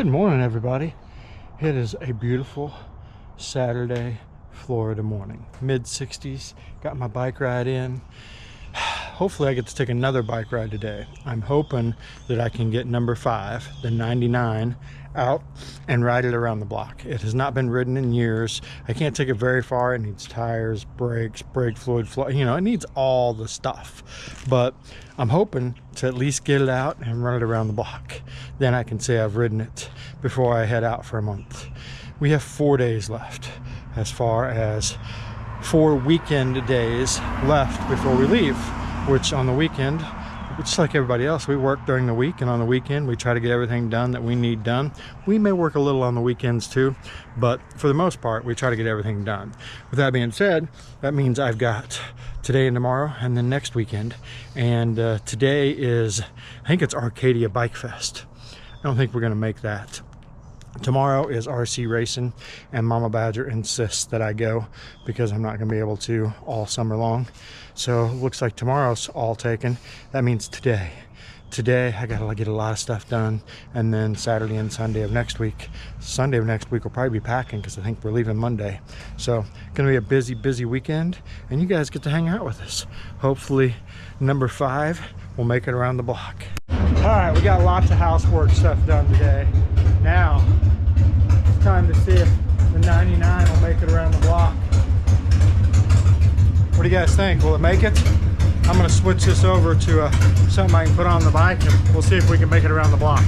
Good morning, everybody. It is a beautiful Saturday Florida morning, mid 60s. Got my bike ride in. Hopefully I get to take another bike ride today. I'm hoping that I can get number 5, the 99, out and ride it around the block. It has not been ridden in years. I can't take it very far. It needs tires, brakes, brake fluid, it needs all the stuff. But I'm hoping to at least get it out and run it around the block. Then I can say I've ridden it before I head out for a month. We have 4 days left, as far as 4 weekend days left before we leave, which on the weekend, just like everybody else, we work during the week, and on the weekend we try to get everything done that we need done. We may work a little on the weekends too, but for the most part we try to get everything done. With that being said, that means I've got today and tomorrow and then next weekend. And today is, I think it's Arcadia Bike Fest. I don't think we're going to make that. Tomorrow is RC Racing, and Mama Badger insists that I go because I'm not going to be able to all summer long. So looks like tomorrow's all taken. That means today I gotta get a lot of stuff done, and then Saturday and Sunday of next week. Sunday of next week we'll probably be packing because I think we're leaving Monday. So gonna be a busy weekend, and you guys get to hang out with us. Hopefully number 5 will make it around the block. All right, we got lots of housework stuff done today. Now it's time to see if the 99 will make it around the block. What do you guys think? Will it make it? I'm going to switch this over to something I can put on the bike, and we'll see if we can make it around the block.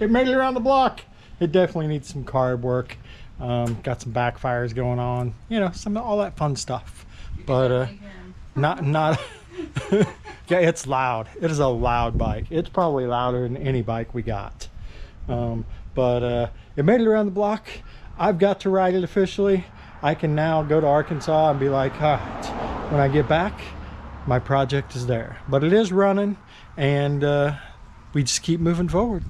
It made it around the block. It definitely needs some carb work. Got some backfires going on, you know, all that fun stuff. But not yeah, it's loud. It is a loud bike. It's probably louder than any bike we got. But it made it around the block. I've got to ride it officially. I can now go to Arkansas and be like, when I get back, my project is there. But it is running, and we just keep moving forward.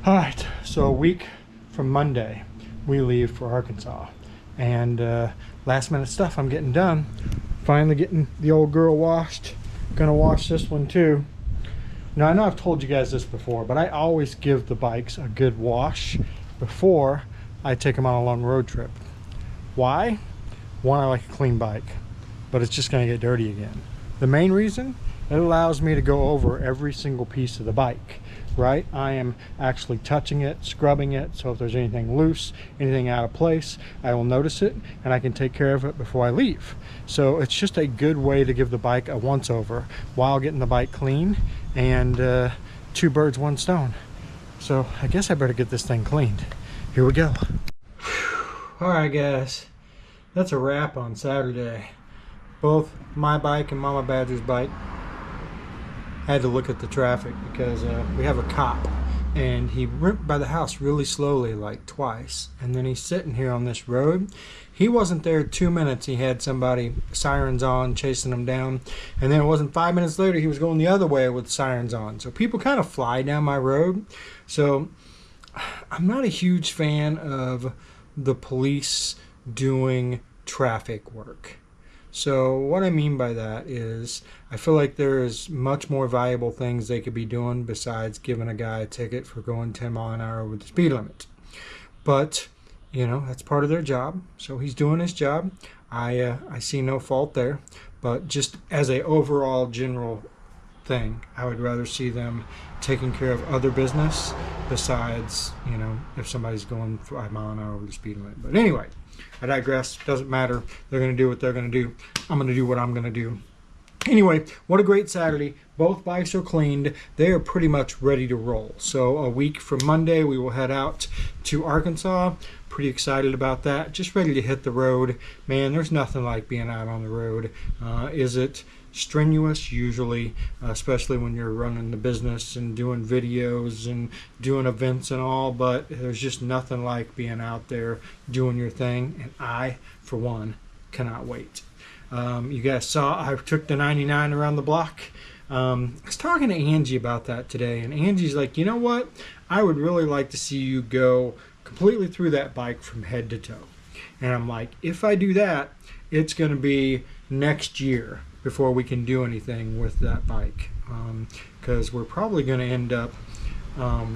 All right, so a week from Monday, we leave for Arkansas. And last minute stuff I'm getting done. Finally getting the old girl washed. Gonna wash this one too. Now I know I've told you guys this before, but I always give the bikes a good wash before I take them on a long road trip. Why? One, I like a clean bike, but it's just gonna get dirty again. The main reason, it allows me to go over every single piece of the bike, right? I am actually touching it, scrubbing it, so if there's anything loose, anything out of place, I will notice it and I can take care of it before I leave. So it's just a good way to give the bike a once over while getting the bike clean, and two birds, one stone. So I guess I better get this thing cleaned. Here we go. All right, guys, that's a wrap on Saturday. Both my bike and Mama Badger's bike had to look at the traffic because we have a cop, and he went by the house really slowly, like twice, and then he's sitting here on this road. He wasn't there 2 minutes, he had somebody sirens on chasing him down, and then it wasn't 5 minutes later he was going the other way with sirens on. So people kind of fly down my road. So I'm not a huge fan of the police doing traffic work. So what I mean by that is I feel like there's much more valuable things they could be doing besides giving a guy a ticket for going 10 miles an hour over the speed limit. But, you know, that's part of their job. So he's doing his job. I see no fault there. But just as a overall general thing, I would rather see them taking care of other business besides, you know, if somebody's going 5 miles an hour over the speed limit. But anyway, I digress. Doesn't matter. They're going to do what they're going to do. I'm going to do what I'm going to do. Anyway, what a great Saturday. Both bikes are cleaned. They are pretty much ready to roll. So a week from Monday, we will head out to Arkansas. Pretty excited about that. Just ready to hit the road. Man, there's nothing like being out on the road. Is it strenuous? Usually, especially when you're running the business and doing videos and doing events and all, but there's just nothing like being out there doing your thing, and I, for one, cannot wait. You guys saw I took the 99 around the block. I was talking to Angie about that today, and Angie's like, you know what? I would really like to see you go completely through that bike from head to toe. And I'm like, if I do that, it's going to be next year before we can do anything with that bike, because we're probably going to end up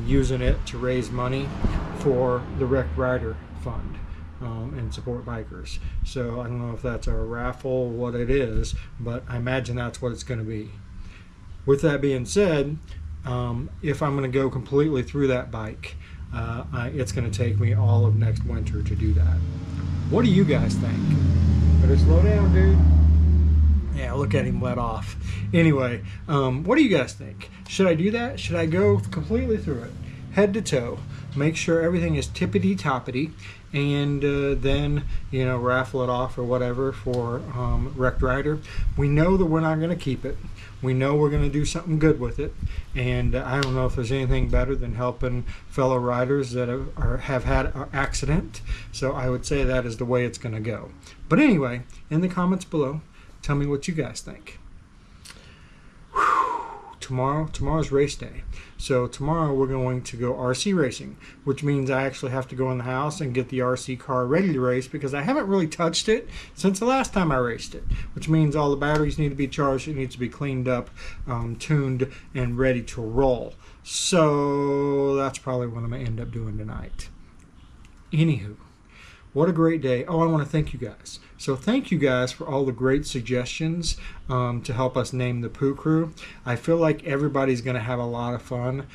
using it to raise money for the Wrecked Rider Fund and support bikers. So I don't know if that's a raffle, what it is, but I imagine that's what it's going to be. With that being said, if I'm going to go completely through that bike, it's going to take me all of next winter to do that. What do you guys think? Better slow down, dude. Yeah, look at him let off. Anyway, what do you guys think? Should I do that? Should I go completely through it, head to toe, make sure everything is tippity-toppity, and then, you know, raffle it off or whatever for Wrecked Rider? We know that we're not going to keep it. We know we're going to do something good with it, and I don't know if there's anything better than helping fellow riders that have had an accident. So I would say that is the way it's going to go. But anyway, in the comments below, tell me what you guys think. Tomorrow's race day. So tomorrow we're going to go RC racing, which means I actually have to go in the house and get the RC car ready to race, because I haven't really touched it since the last time I raced it, which means all the batteries need to be charged, it needs to be cleaned up, tuned, and ready to roll. So that's probably what I'm going to end up doing tonight. Anywho, What a great day. Oh, I want to thank you guys. So thank you guys for all the great suggestions to help us name the Poo Crew. I feel like everybody's going to have a lot of fun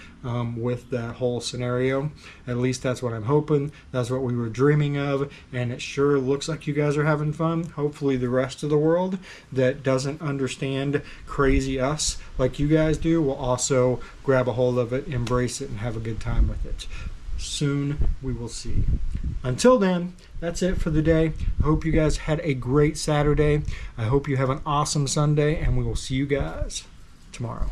with that whole scenario. At least that's what I'm hoping. That's what we were dreaming of, and it sure looks like you guys are having fun. Hopefully the rest of the world that doesn't understand crazy us like you guys do will also grab a hold of it, embrace it, and have a good time with it. Soon we will see. Until then, that's it for the day. I hope you guys had a great Saturday. I hope you have an awesome Sunday, and we will see you guys tomorrow.